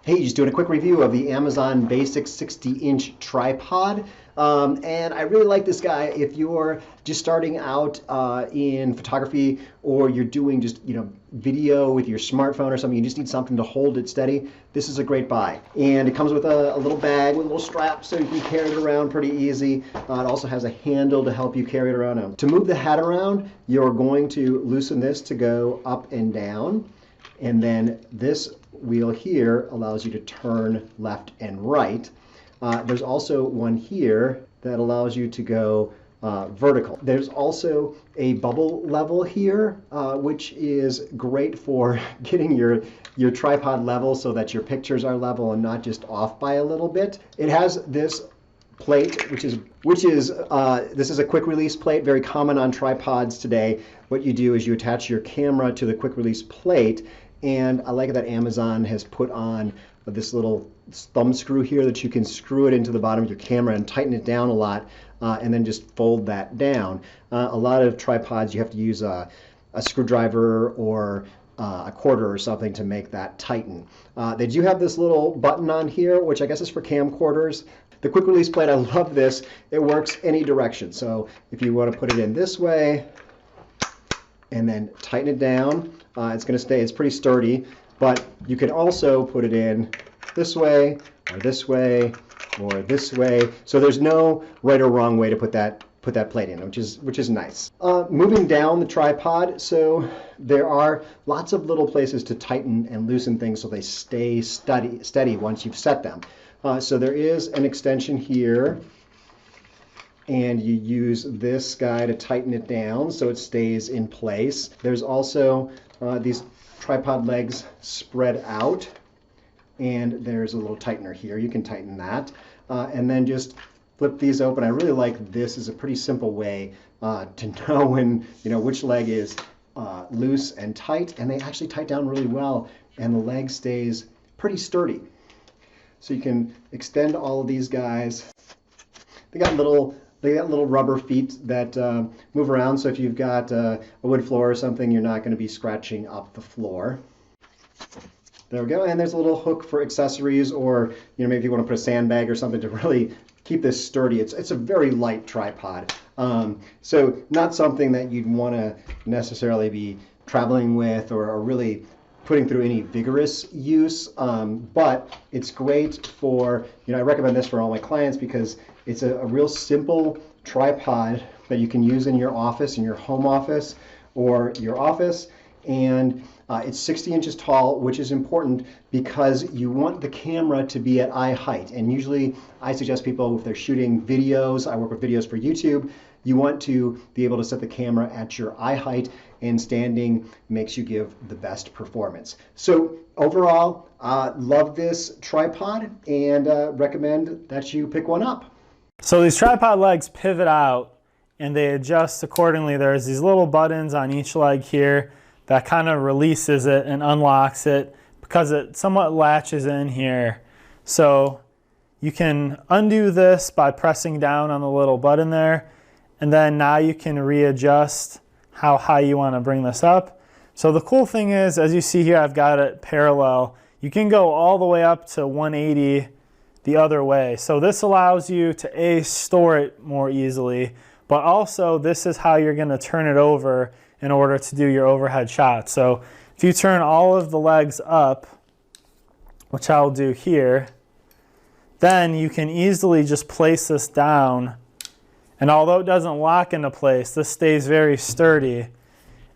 Hey, just doing a quick review of the Amazon Basics 60-inch tripod. And I really like this guy if you're just starting out in photography, or you're doing just video with your smartphone or something. You just need something to hold it steady. This is a great buy. And it comes with a little bag with a little strap so you can carry it around pretty easy. It also has a handle to help you carry it around. Now, to move the head around, you're going to loosen this to go up and down. And then this wheel here allows you to turn left and right. There's also one here that allows you to go vertical. There's also a bubble level here, which is great for getting your tripod level so that your pictures are level and not just off by a little bit. It has this plate, which is this is a quick release plate, very common on tripods today. What you do is you attach your camera to the quick release plate, and I like that Amazon has put on this little thumb screw here that you can screw it into the bottom of your camera and tighten it down a lot, and then just fold that down. A lot of tripods you have to use a screwdriver or a quarter or something to make that tighten. They do have this little button on here, which I guess is for camcorders. The quick release plate, I love this. It works any direction. So if you want to put it in this way and then tighten it down, it's going to stay, it's pretty sturdy, but you can also put it in this way or this way or this way. So there's no right or wrong way to put that plate in, which is nice. Moving down the tripod, so there are lots of little places to tighten and loosen things so they stay steady once you've set them. So there is an extension here, and you use this guy to tighten it down so it stays in place. There's also these tripod legs spread out, and there's a little tightener here. You can tighten that, and then just flip these open. I really like this. Is a pretty simple way to know when which leg is loose and tight, and they actually tight down really well, and the leg stays pretty sturdy. So you can extend all of these guys. They got little rubber feet that move around, so if you've got a wood floor or something, you're not going to be scratching up the floor. There we go. And there's a little hook for accessories, or maybe if you want to put a sandbag or something to really keep this sturdy. It's a very light tripod, so not something that you'd want to necessarily be traveling with or really putting through any vigorous use, but it's great for, I recommend this for all my clients because it's a real simple tripod that you can use in your office, in your home office or your office, and it's 60 inches tall, which is important because you want the camera to be at eye height. And usually I suggest people, if they're shooting videos, I work with videos for YouTube, you want to be able to set the camera at your eye height, and standing makes you give the best performance. So overall, love this tripod, and recommend that you pick one up. So these tripod legs pivot out and they adjust accordingly. There's these little buttons on each leg here that kind of releases it and unlocks it because it somewhat latches in here. So you can undo this by pressing down on the little button there, and then now you can readjust how high you want to bring this up. So the cool thing is, as you see here, I've got it parallel. You can go all the way up to 180 the other way. So this allows you to store it more easily, but also this is how you're going to turn it over in order to do your overhead shot. So if you turn all of the legs up, which I'll do here, then you can easily just place this down, and although it doesn't lock into place, this stays very sturdy.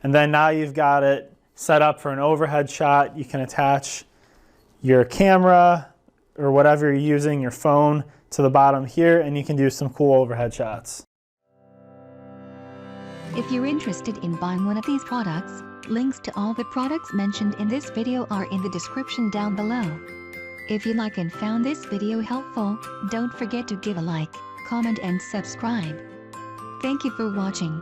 And then now you've got it set up for an overhead shot. You can attach your camera or whatever you're using, your phone, to the bottom here, and you can do some cool overhead shots. If you're interested in buying one of these products, links to all the products mentioned in this video are in the description down below. If you like and found this video helpful, don't forget to give a like, comment and subscribe. Thank you for watching.